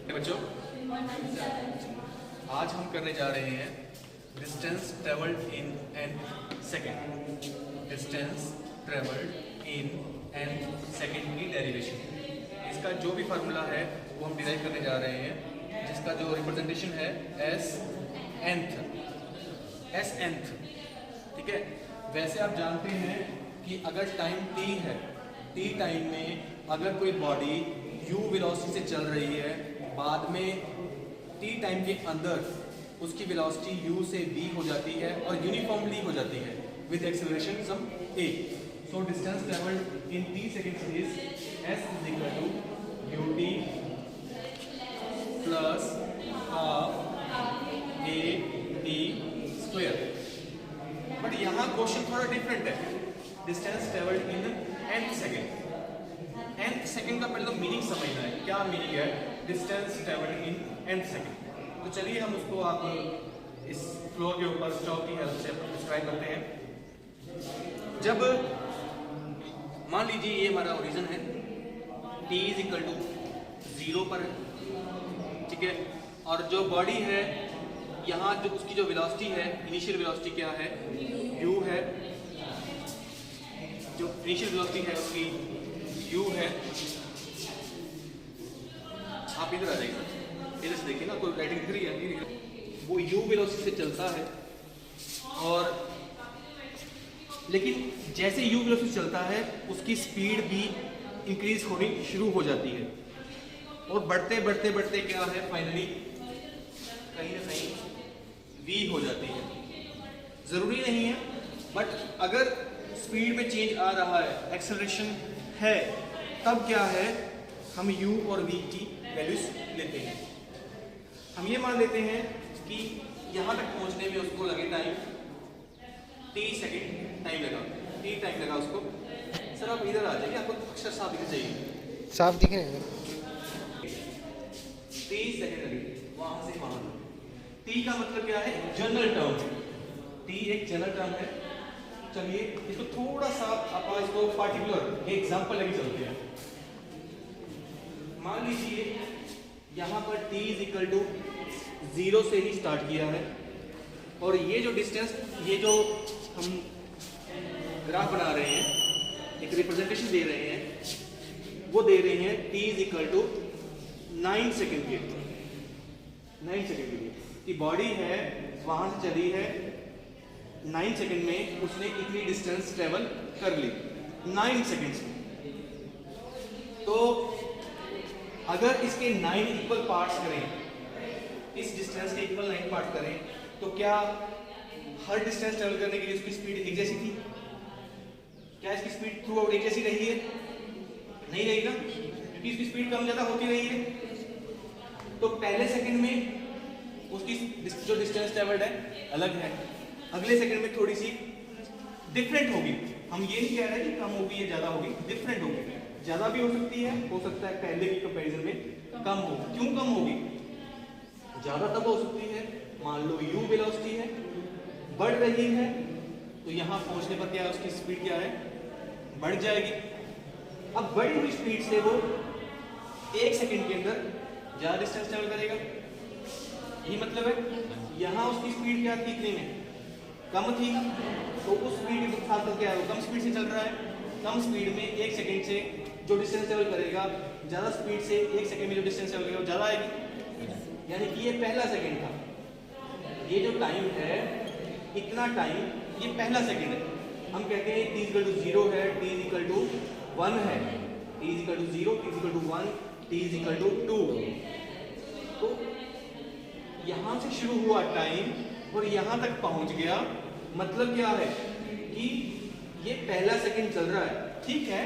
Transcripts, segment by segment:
बच्चों, आज हम करने जा रहे हैं distance travelled in an second. Distance travelled in an second की डेरिवेशन। इसका जो भी फार्मूला है वो हम डिराइव करने जा रहे हैं, जिसका जो रिप्रेजेंटेशन है एस एनथ। ठीक है। वैसे आप जानते हैं कि अगर टाइम t है, t टाइम में अगर कोई बॉडी u वेलोसिटी से चल रही है, बाद में t टाइम के अंदर उसकी वेलोसिटी u से v हो जाती है और यूनिफॉर्मली हो जाती है with acceleration some a। So distance travelled in t seconds is s is equal to ut plus half a t square. But यहाँ क्वेश्चन थोड़ा डिफरेंट है। Distance travelled in nth second. nth second का पहले तो meaning समझना है, क्या meaning है distance travelled in nth second. तो चलिए हम उसको आप इस फ्लोर के ऊपर चौक की हेल्प से डिस्क्राइब करते हैं। जब मान लीजिए ये हमारा ओरिजिन है, t इज इक्वल टू 0 पर है, ठीक है। और जो बॉडी है यहाँ जो उसकी जो वेलोसिटी है, इनिशियल वेलोसिटी क्या है, u है। जो इनिशियल वेलोसिटी है उसकी u है। आप इधर आ जाइए, इधर से देखिए ना, कोई राइटिंग दिख रही है, नहीं दिख रही। वो u वेलोसिटी से चलता है और लेकिन जैसे u वेलोसिटी चलता है उसकी स्पीड भी इंक्रीज होनी शुरू हो जाती है और बढ़ते बढ़ते बढ़ते क्या है, फाइनली कहीं ना कहीं v हो जाती है। जरूरी नहीं है, बट अगर स्पीड में चेंज आ रहा है, एक्सेलरेशन है, तब क्या है, हम u और v की वैल्यूज लेते हैं। हम ये मान लेते हैं कि यहाँ तक पहुँचने में उसको लगे टाइम t सेकेंड टाइम लगा, t टाइम लगा उसको। सर आप इधर आ जाइए, आपको अक्षर साफ दिखना चाहिए। साफ दिख रहे हैं 30 सेकेंड लगे वहां से वहां। t का मतलब क्या है, जनरल टर्म। t एक जनरल टर्म है। चलिए इसको थोड़ा सा आप इसको पार्टिकुलर एग्जांपल लेके चलते हैं। मान लीजिए यहाँ पर t इज इक्वल टू 0 से ही स्टार्ट किया है और ये जो डिस्टेंस, ये जो हम ग्राफ बना रहे हैं, एक रिप्रेजेंटेशन दे रहे हैं, वो दे रहे हैं t is equal to 9 second के 9 सेकेंड के लिए कि बॉडी है वहां से चली है 9 सेकेंड में, उसने इतनी डिस्टेंस ट्रेवल कर ली 9 सेकेंड्स में। तो अगर इसके 9 इक्वल पार्ट्स करें, इस डिस्टेंस के इक्वल 9 पार्ट करें, तो क्या हर डिस्टेंस ट्रेवल करने के लिए उसकी स्पीड एक जैसी थी? क्या इसकी स्पीड थ्रू आउट एक जैसी रही है? नहीं रही ना, क्योंकि इसकी स्पीड कम ज्यादा होती रही है। तो पहले सेकंड में उसकी जो डिस्टेंस ट्रेवल्ड है अलग है, अगले सेकंड में थोड़ी सी डिफरेंट होगी। हम ये नहीं कह रहे कि कम होगी या ज्यादा होगी, डिफरेंट होगी। ज्यादा भी हो सकती है, हो सकता है पहले की कंपैरिजन में कम हो। क्यों कम होगी? ज्यादा तब हो सकती है, मान लो u वेलोसिटी है, बढ़ रही है, तो यहाँ पहुंचने पर क्या है, उसकी स्पीड क्या है, बढ़ जाएगी। अब बढ़ी हुई स्पीड से वो 1 सेकंड के अंदर ज्यादा डिस्टेंस ट्रेवल करेगा, यही मतलब है। यहाँ उसकी स्पीड क्या थी, इतने में कम थी, तो उस स्पीड के साथ क्या है, वो कम स्पीड से चल रहा है। कम स्पीड में 1 सेकंड से जो डिस्टेंस ट्रेवल करेगा, ज्यादा स्पीड से 1 सेकंड में जो डिस्टेंस ट्रेवल करेगा वो ज्यादा आएगी। यानी कि ये पहला सेकंड था, ये जो टाइम है, इतना टाइम, ये पहला सेकंड है। हम कहते हैं t इक्वल टू 0 है, t इक्वल टू 1 है, t equal to 0, t equal to 1, t equal to 2। तो यहां से शुरू हुआ टाइम और यहां तक पहुंच गया, मतलब क्या है कि ये पहला सेकंड चल रहा है। ठीक है,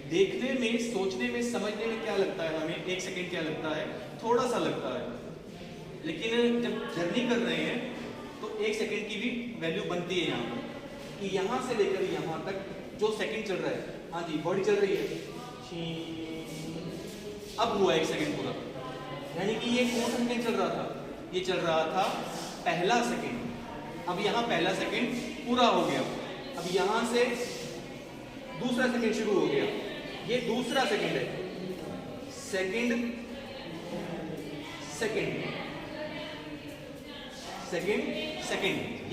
देखने में, सोचने में, समझने में क्या लगता है हमें, 1 सेकंड क्या लगता है, थोड़ा सा लगता है, लेकिन जब जर्नी कर रहे हैं तो 1 सेकंड की भी वैल्यू बनती है यहाँ पर, कि यहाँ से लेकर यहाँ तक जो सेकंड चल रहा है। हाँ जी, बॉडी चल रही है, अब हुआ 1 सेकंड पूरा, यानी कि ये कौन सा सेकंड चल रहा था, ये चल रहा था पहला सेकंड। अब यहाँ पहला सेकंड पूरा हो गया, अब यहाँ से दूसरा सेकंड शुरू हो गया, ये दूसरा सेकंड है। सेकंड सेकेंड, सेकेंड,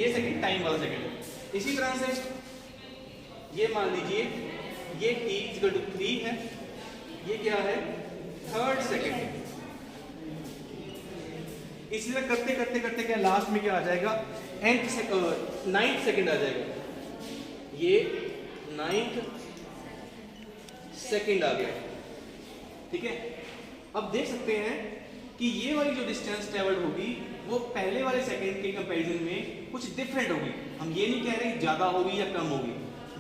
ये सेकेंड टाइम वाला सेकेंड है। इसी तरह से ये मान लीजिए ये t इक्वल टू 3 है, ये क्या है थर्ड सेकेंड। इसी तरह करते करते करते क्या लास्ट में क्या आ जाएगा नाइन्थ सेकेंड आ जाएगा, ये नाइन्थ सेकेंड आ गया। ठीक है, अब देख सकते हैं कि ये वाली जो डिस्टेंस ट्रेवल्ड होगी वो पहले वाले सेकंड के कंपैरिजन में कुछ डिफरेंट होगी। हम ये नहीं कह रहे ज्यादा होगी या कम होगी,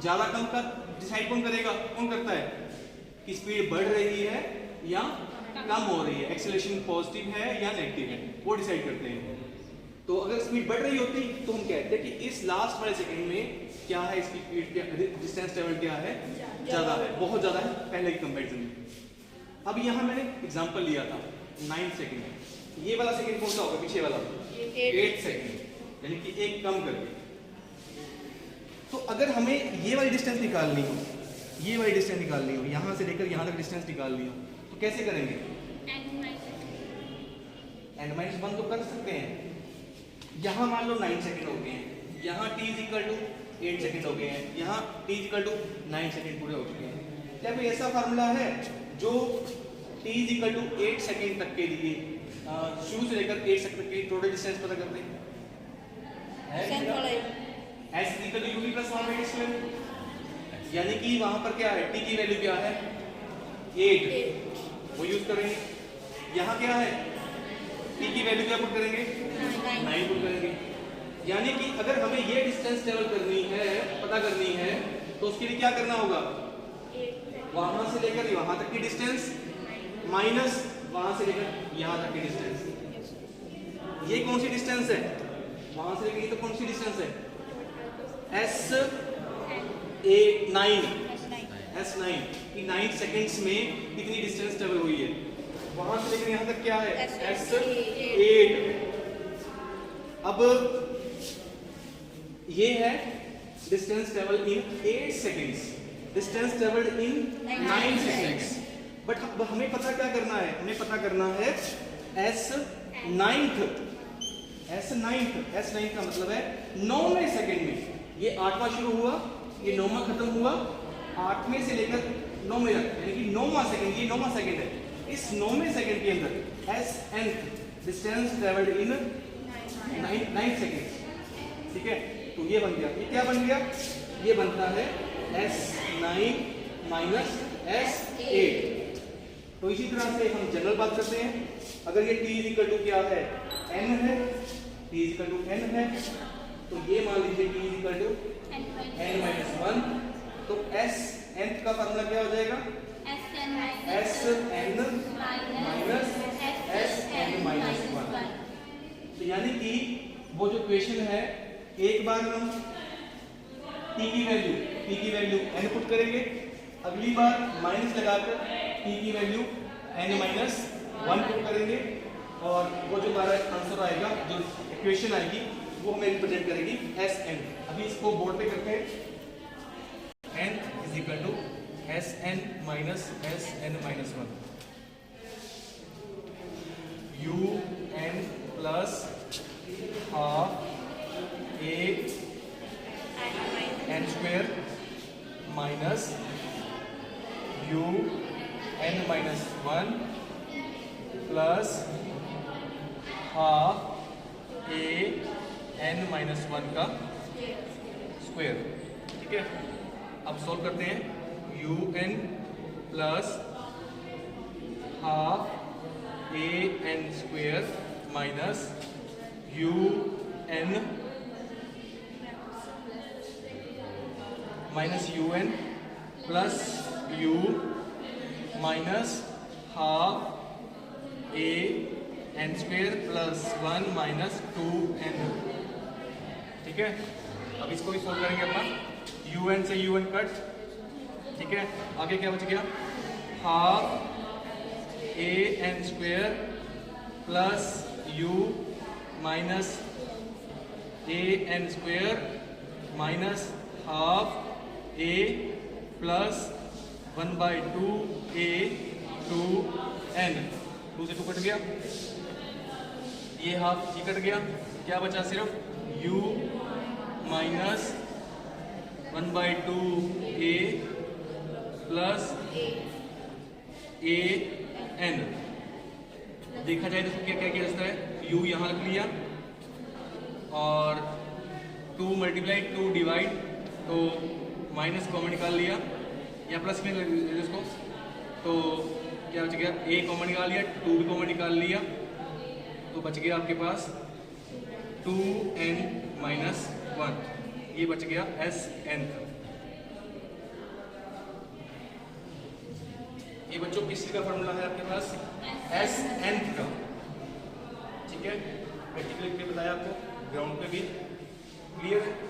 ज्यादा कम का डिसाइड कौन करेगा, कौन करता है कि स्पीड बढ़ रही है या कम हो रही है, एक्सेलरेशन पॉजिटिव है या नेगेटिव है, वो डिसाइड करते हैं। तो अगर स्पीड बढ़ रही होती तो हम कहते हैं कि इस लास्ट वाले सेकंड में क्या है, इसकी स्पीड डिस्टेंस ट्रेवल क्या है, ज्यादा है, बहुत ज्यादा है पहले के कंपैरिजन में। अब यहाँ मैंने एग्जांपल लिया था 9 सेकंड, ये वाला सेकंड कौन सा होगा, पीछे वाला 8 सेकंड, यानी कि एक कम करके। तो अगर हमें ये वाली डिस्टेंस निकालनी हो, ये वाली डिस्टेंस निकालनी हो, यहाँ से लेकर यहाँ तक डिस्टेंस निकालनी हो, तो कैसे करेंगे? n-1 तो कर सकते हैं। यहाँ मान लो 9 सेकंड हो गए हैं, यहाँ t is equal to 8 second हो गए हैं, यहाँ t is equal to 9 second पूरे हो चुके हैं। क्या कोई ऐसा फार्मूला है जो t is equal to 8 second तक के लिए शुरू से लेकर 8 सेकंड तक की टोटल डिस्टेंस पता करते हैं? s is equal to u plus 1/2, यानी कि वहां पर क्या है, t की वैल्यू क्या है 8, वो यूज करेंगे। यहाँ क्या है, t की वैल्यू क्या पुट करेंगे 9 पुट करेंगे। यानी कि अगर हमें ये डिस्टेंस ट्रेवल करनी है, पता करनी है, तो उसके लिए क्या करना होगा, वहां से लेकर वहां तक की डिस्टेंस माइनस वहां से लेकर यहां तक की डिस्टेंस। ये कौन सी डिस्टेंस है, वहां से लेकर ये तो कौन सी डिस्टेंस है, S9 कि 9 सेकंड्स में कितनी डिस्टेंस ट्रेवल हुई है, वहां से लेकर यहां तक क्या है S8। अब ये है distance travel in 8 seconds, distance travelled in 9 seconds. But हमें पता क्या करना है, हमें पता करना है S9 का मतलब है 9वें सेकंड में। ये 8वां शुरू हुआ, ये 9वां खत्म हुआ, 8वें से लेकर 9वें तक, यानी कि 9वां सेकंड, ये 9वां सेकंड है। इस 9वें सेकंड के अंदर SN डिस्टेंस ट्रेवल्ड इन 9 सेकंड। ठीक है, तो ये बन गया, ये क्या बन गया, ये बनता है S9 माइनस S8। तो इसी तरह से हम जनरल बात करते हैं। अगर ये t इक्वल टू क्या है, n है, t इक्वल टू n है, तो ये मान लीजिए t इक्वल टू n-1, तो Sn का फार्मूला क्या हो जाएगा, Sn माइनस Sn-1। तो यानी कि वो जो क्वेश्चन है, एक बार हम t की वैल्यू n पुट करेंगे, अगली बार माइनस लगाकर t की वैल्यू n-1 पुट करेंगे, और वो जो हमारा आंसर आएगा, जो इक्वेशन आएगी, वो हमें रिप्रेजेंट करेगी Sn। अभी इसको बोर्ड पे करते हैं, n is equal to Sn minus Sn-1, un plus half a n square minus un-1 plus half an-1 का स्क्वायर। ठीक है, अब सॉल्व करते हैं, un plus half an square minus un minus un plus u minus half an square plus 1 minus 2n। ठीक है, अब इसको भी सोल्व करेंगे अपन, un से un कट। ठीक है, आगे क्या बच गया, half an square plus u minus an square minus half a plus 1/2 a 2n, 2 से 2 कट गया, ये हाफ ये कट गया, क्या बचा सिर्फ u minus 1/2 a plus a n। देखा जाए तो क्या क्या किया जाता है, u यहाँ रख लिया और 2 मल्टीप्लाई 2 डिवाइड, तो माइनस कॉमन निकाल लिया या प्लस में इसको, तो क्या बच गया, a कॉमन निकाल लिया, 2 भी कॉमन निकाल लिया, तो बच गया आपके पास 2n माइनस 1, ये बच गया Sn। ये बच्चों किस चीज का फॉर्मूला है आपके पास, Sn का, ठीक है। प्रैक्टिकली पे बताया आपको, ग्राउंड पे भी क्लियर है।